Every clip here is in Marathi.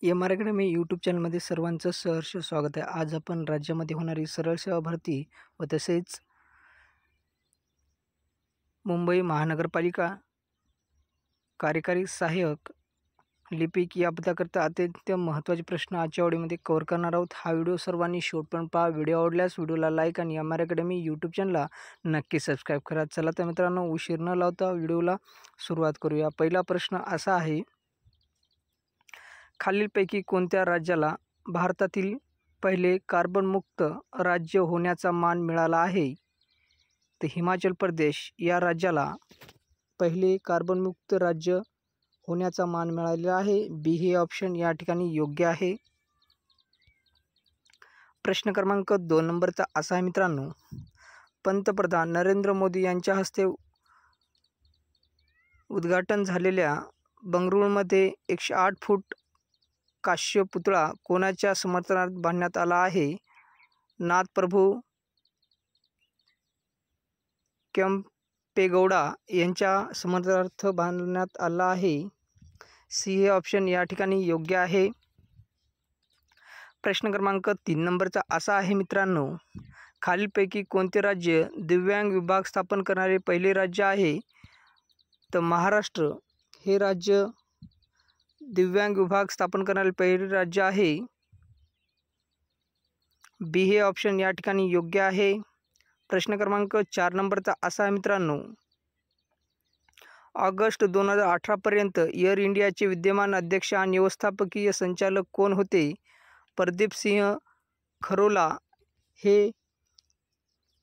एम आर अकॅडमी यूट्यूब चॅनलमध्ये सर्वांचं सहर्ष स्वागत आहे। आज आपण राज्यामध्ये होणारी सरळ सेवा भरती व तसेच मुंबई महानगरपालिका कार्यकारी सहाय्यक लिपिक या पदाकरता अत्यंत महत्त्वाचे प्रश्न आजच्या व्हिडिओमध्ये कव्हर करणार आहोत। हा व्हिडिओ सर्वांनी शेवटपर्यंत पहा। व्हिडिओ आवडल्यास व्हिडिओला लाईक आणि एम आर अकॅडमी यूट्यूब चॅनलला नक्की सबस्क्राईब करा। चला तर मित्रांनो, उशीर न लावता व्हिडिओला सुरुवात करूया। पहिला प्रश्न असा आहे, खालीलपैकी कोणत्या राज्याला भारतातील पहिले कार्बनमुक्त राज्य होण्याचा मान मिळाला आहे? तर हिमाचल प्रदेश या राज्याला पहिले कार्बनमुक्त राज्य होण्याचा मान मिळालेला आहे। बी हे ऑप्शन या ठिकाणी योग्य आहे। प्रश्न क्रमांक 2 नंबरचा असा आहे मित्रांनो, पंतप्रधान नरेंद्र मोदी यांच्या हस्ते उद्घाटन झालेल्या बंगळुरूमध्ये 108 फूट कांस्य पुतळा कोणाच्या समर्थनार्थ बांधण्यात आला आहे? नाथप्रभू केंपेगौडा यांच्या समर्थनार्थ बांधण्यात आला आहे। सी हे ऑप्शन या ठिकाणी योग्य आहे। प्रश्न क्रमांक 3 नंबरचा असा आहे मित्रांनो, खालीलपैकी कोणते राज्य दिव्यांग विभाग स्थापन करणारे पहिले राज्य आहे? तर महाराष्ट्र हे राज्य दिव्यांग विभाग स्थापन करणारे पहिले राज्य आहे। बी हे ऑप्शन या ठिकाणी योग्य आहे। प्रश्न क्रमांक 4 नंबरचा असा आहे मित्रांनो, ऑगस्ट 2018 पर्यंत एअर इंडियाचे विद्यमान अध्यक्ष आणि व्यवस्थापकीय संचालक कोण होते? प्रदीप सिंह खरोला हे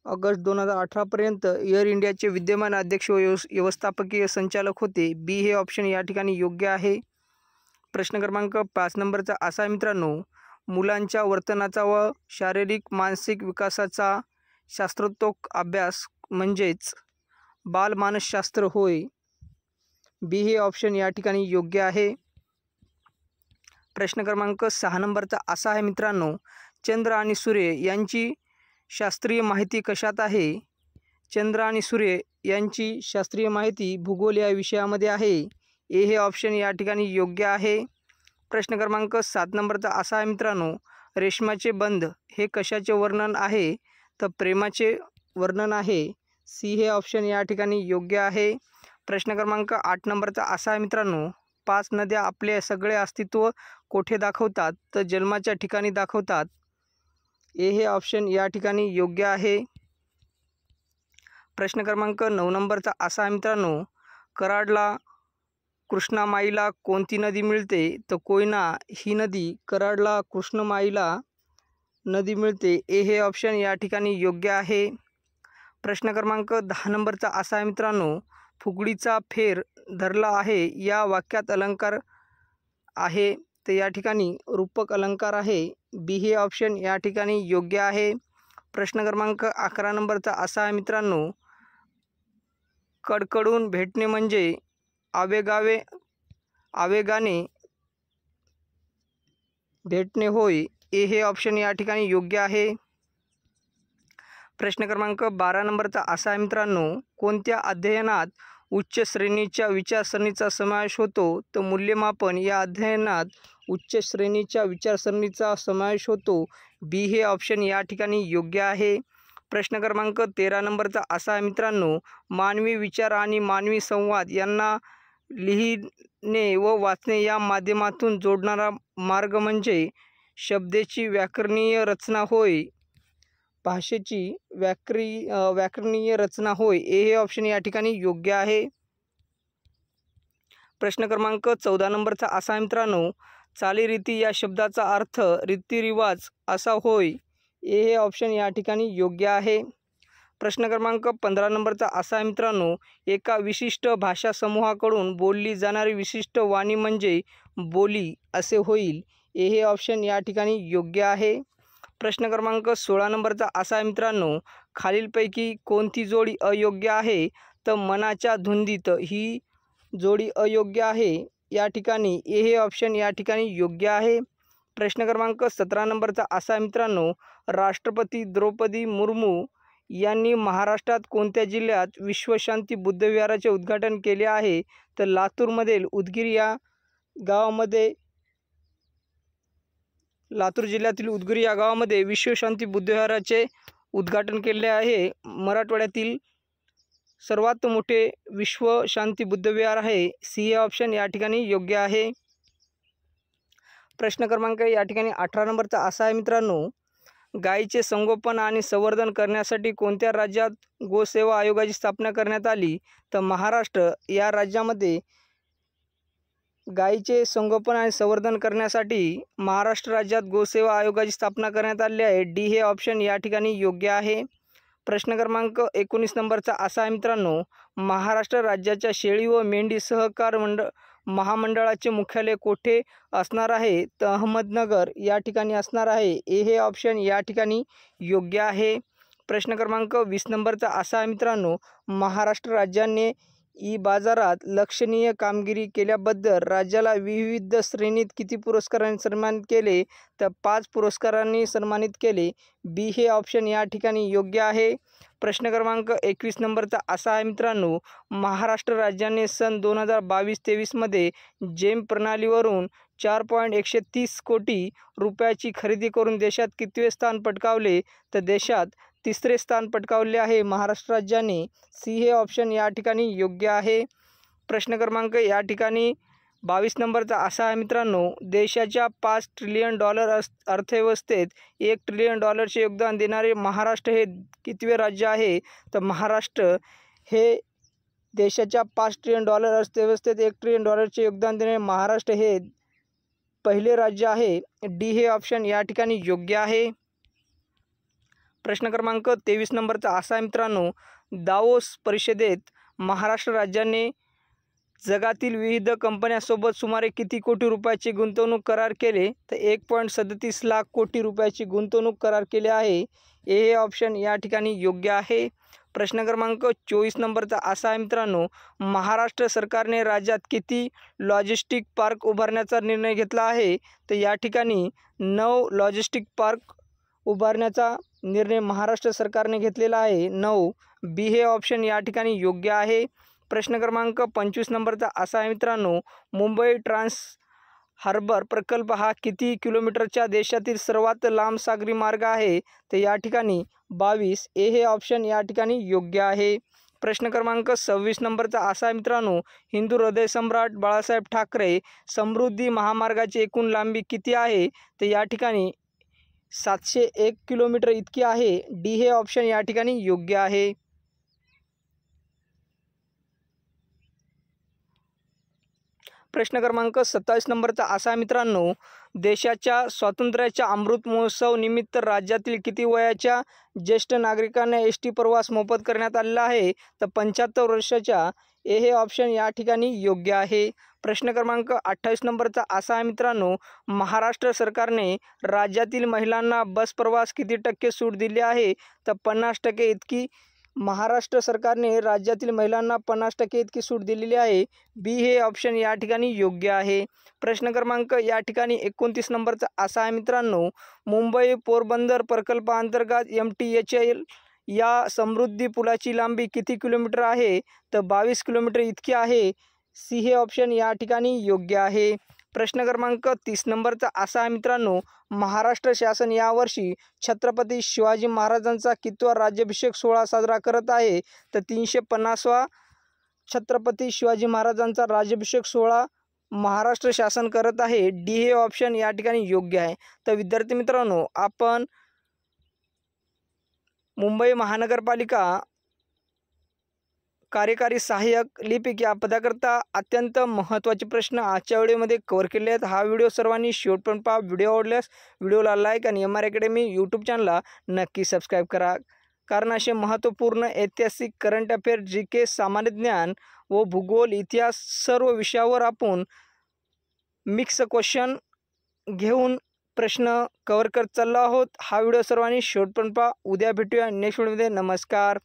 ऑगस्ट 2018 पर्यंत एअर इंडियाचे विद्यमान अध्यक्ष व व्यवस्थापकीय संचालक होते। बी हे ऑप्शन या ठिकाणी योग्य आहे। प्रश्न क्रमांक 5 नंबरचा असा आहे मित्रांनो, मुलांच्या वर्तनाचा व शारीरिक मानसिक विकासाचा शास्त्रोक्त अभ्यास म्हणजेच बालमानसशास्त्र होय। बी हे ऑप्शन या ठिकाणी योग्य आहे। प्रश्न क्रमांक 6 नंबरचा असा आहे मित्रांनो, चंद्र आणि सूर्य यांची शास्त्रीय माहिती कशात आहे? चंद्र आणि सूर्य यांची शास्त्रीय माहिती भूगोल या विषयामध्ये आहे। ए हे ऑप्शन या ठिकाणी योग्य आहे। प्रश्न क्रमांक 7 नंबरचा असा आहे मित्रांनो, रेशमाचे बंध हे कशाचे वर्णन आहे? तर प्रेमाचे वर्णन आहे। सी हे ऑप्शन या ठिकाणी योग्य आहे। प्रश्न क्रमांक 8 नंबरचा असा आहे मित्रांनो, 5 नद्या आपले सगळे अस्तित्व कोठे दाखवतात? तर जन्माच्या ठिकाणी दाखवतात। ए हे ऑप्शन या ठिकाणी योग्य आहे। प्रश्न क्रमांक 9 नंबरचा असा आहे मित्रांनो, कराडला कृष्णामाईला कोणती नदी मिळते? तर कोयना ही नदी कराडला कृष्णामाईला नदी मिळते। ए हे ऑप्शन या ठिकाणी योग्य आहे। प्रश्न क्रमांक 10 नंबरचा असा आहे मित्रांनो, फुगडीचा फेर धरला आहे या वाक्यात अलंकार आहे? तर या ठिकाणी रूपक अलंकार आहे। बी हे ऑप्शन या ठिकाणी योग्य आहे। प्रश्न क्रमांक 11 नंबरचा असा आहे मित्रांनो, कडकडून भेटणे म्हणजे आवेगाने भेटणे होय। ए हे ऑप्शन या ठिकाणी योग्य आहे। प्रश्न क्रमांक 12 नंबरचा असा आहे मित्रांनो, कोणत्या अध्ययनात उच्च श्रेणीच्या विचारसरणीचा समावेश होतो? तर मूल्यमापन या अध्ययनात उच्च श्रेणीच्या विचारसरणीचा समावेश होतो। बी हे ऑप्शन या ठिकाणी योग्य आहे। प्रश्न क्रमांक 13 नंबरचा असा आहे मित्रांनो, मानवी विचार आणि मानवी संवाद यांना लिहिणे व वाचणे या माध्यमातून जोडणारा मार्ग म्हणजे शब्दाची व्याकरणीय रचना होय। भाषेची व्याकरणीय रचना होय। ए हे ऑप्शन या ठिकाणी योग्य आहे। प्रश्न क्रमांक 14 नंबरचा असा आहे मित्रांनो, चालीरीती या शब्दाचा अर्थ रीतिरिवाज असा होय। ए हे ऑप्शन या ठिकाणी योग्य आहे। प्रश्न क्रमांक 15 नंबरचा असा आहे मित्रांनो, एका विशिष्ट भाषा समूहाकडून बोलली जाणारी विशिष्ट वाणी म्हणजे बोली असे होईल। ए हे ऑप्शन या ठिकाणी योग्य आहे। प्रश्न क्रमांक 16 नंबरचा असा आहे मित्रांनो, खालीलपैकी कोणती जोडी अयोग्य आहे? तर मनाच्या धुंदीत ही जोडी अयोग्य आहे। या ठिकाणी ए हे ऑप्शन या ठिकाणी योग्य आहे। प्रश्न क्रमांक 17 नंबरचा असा आहे मित्रांनो, राष्ट्रपती द्रौपदी मुर्मू यांनी महाराष्ट्रात कोणत्या जिल्ह्यात विश्वशांती बुद्धविहाराचे उद्घाटन केले आहे? तर लातूरमधील उदगीर या गावामध्ये लातूर जिल्ह्यातील उदगीर या गावामध्ये विश्वशांती बुद्धविहाराचे उद्घाटन केले आहे। मराठवाड्यातील सर्वात मोठे विश्वशांती बुद्धविहार आहे। सी हे ऑप्शन या ठिकाणी योग्य आहे। प्रश्न क्रमांक या ठिकाणी 18 नंबरचा असा आहे मित्रांनो, गायीचे संगोपन आणि संवर्धन करण्यासाठी कोणत्या राज्यात गोसेवा आयोगाची स्थापना करण्यात आली? तर महाराष्ट्र या राज्यामध्ये गायीचे संगोपन आणि संवर्धन करण्यासाठी महाराष्ट्र राज्यात गोसेवा आयोगाची स्थापना करण्यात आली आहे। डी हे ऑप्शन या ठिकाणी योग्य आहे। प्रश्न क्रमांक 19 नंबरचा असा आहे मित्रांनो, महाराष्ट्र राज्याच्या शेळी व मेंढी सहकार महामंडळाचे मुख्यालय कोठे असणार आहे? तर अहमदनगर या ठिकाणी असणार आहे। ए हे ऑप्शन या ठिकाणी योग्य आहे। प्रश्न क्रमांक 20 नंबरचा असा आहे मित्रांनो, महाराष्ट्र राज्याने ई बाजारात लक्षणीय कामगिरी केल्याबद्दल राज्याला विविध श्रेणीत किती पुरस्कारांनी सन्मानित केले? तर 5 पुरस्कारांनी सन्मानित केले। बी हे ऑप्शन या ठिकाणी योग्य आहे। प्रश्न क्रमांक 21 नंबरचा असा आहे मित्रांनो, महाराष्ट्र राज्याने सन 2022-23 मध्ये जेम प्रणालीवरून 4.130 कोटी रुपयाची खरेदी करून देशात कितवे स्थान पटकावले? तर देशात 3रे स्थान पटकावले आहे महाराष्ट्र राज्याने। सी हे ऑप्शन या ठिकाणी योग्य आहे। प्रश्न क्रमांक या ठिकाणी 22 नंबरचा असा आहे मित्रांनो, देशाच्या $5 ट्रिलियन अर्थव्यवस्थेत $1 ट्रिलियन योगदान देणारे महाराष्ट्र हे कितवे राज्य आहे? तर महाराष्ट्र हे देशाच्या $5 ट्रिलियन अर्थव्यवस्थेत $1 ट्रिलियन योगदान देणारे महाराष्ट्र हे पहिले राज्य आहे। डी हे ऑप्शन या ठिकाणी योग्य आहे। प्रश्न क्रमांक 23 नंबरचा असा आहे मित्रांनो, दावोस परिषदेत महाराष्ट्र राज्याने जगातील विविध कंपन्यांसोबत सुमारे किती कोटी रुपयाचे गुंतवणूक करार केले? तर 1.37 लाख कोटी रुपयाची गुंतवणूक करार केले आहे। ए हे ऑप्शन या ठिकाणी योग्य आहे। प्रश्न क्रमांक 24 नंबरचा असा आहे मित्रांनो, महाराष्ट्र सरकारने राज्यात किती लॉजिस्टिक पार्क उभारण्याचा निर्णय घेतला आहे? तर या ठिकाणी 9 लॉजिस्टिक पार्क उभारण्याचा निर्णय महाराष्ट्र सरकारने घेतलेला आहे। 9। बी हे ऑप्शन या ठिकाणी योग्य आहे। प्रश्न क्रमांक 25 नंबरचा असा आहे मित्रांनो, मुंबई ट्रान्स हार्बर प्रकल्प हा किती किलोमीटरच्या देशातील सर्वात लांब सागरी मार्ग आहे? तर या ठिकाणी 22। ए हे ऑप्शन या ठिकाणी योग्य आहे। प्रश्न क्रमांक 26 नंबरचा असा आहे मित्रांनो, हिंदू हृदय सम्राट बाळासाहेब ठाकरे समृद्धी महामार्गाची एकूण लांबी किती आहे? तर या ठिकाणी 701 किलोमीटर इतकी आहे। डी हे ऑप्शन या ठिकाणी योग्य आहे। प्रश्न क्रमांक 27 नंबरचा असा आहे मित्रांनो, देशाच्या स्वातंत्र्याच्या अमृत महोत्सव निमित्त राज्यातील किती वयाच्या ज्येष्ठ नागरिकांना एस टी प्रवास मोफत करण्यात आलेला आहे? तर 75 वर्षाच्या। ए हे ऑप्शन या ठिकाणी योग्य आहे। प्रश्न क्रमांक 28 नंबरचा असा आहे मित्रांनो, महाराष्ट्र सरकारने राज्यातील महिलांना बस प्रवास किती टक्के सूट दिली आहे? तर 50% इतकी महाराष्ट्र सरकारने राज्यातील महिलांना 50% इतकी सूट दिलेली आहे। बी हे ऑप्शन या ठिकाणी योग्य आहे। प्रश्न क्रमांक या ठिकाणी 29 नंबरचा असा आहे मित्रांनो, मुंबई पोरबंदर प्रकल्पाअंतर्गत MTHL या समृद्धी पुलाची लांबी किती किलोमीटर आहे? तर 22 किलोमीटर इतकी आहे। सी हे ऑप्शन या ठिकाणी योग्य आहे। प्रश्न क्रमांक 30 नंबरचा असा आहे मित्रांनो, महाराष्ट्र शासन यावर्षी छत्रपती शिवाजी महाराजांचा कितवा राज्याभिषेक सोहळा साजरा करत आहे? तर 350वा छत्रपती शिवाजी महाराजांचा राज्याभिषेक सोहळा महाराष्ट्र शासन करत आहे। डी हे ऑप्शन या ठिकाणी योग्य आहे। तर विद्यार्थी मित्रांनो, आपण मुंबई महानगरपालिका कार्यकारी सहाय्यक लिपिक या पदाकरता अत्यंत महत्त्वाचे प्रश्न आजच्या व्हिडिओमध्ये कव्हर केले आहेत। हा व्हिडिओ सर्वांनी शेवटपर्यंत पहा। व्हिडिओ आवडल्यास व्हिडिओला लाईक आणि MR अकॅडमी यूट्यूब चॅनलला नक्की सबस्क्राईब करा, कारण असे महत्त्वपूर्ण ऐतिहासिक, करंट अफेअर, GK, सामान्य ज्ञान व भूगोल, इतिहास सर्व विषयावर आपण मिक्स क्वेश्चन घेऊन प्रश्न कव्हर करत चाललो आहोत। हा व्हिडिओ सर्वांनी शेवटपर्यंत पहा। उद्या भेटूया नेक्स्ट व्हिडिओमध्ये। नमस्कार।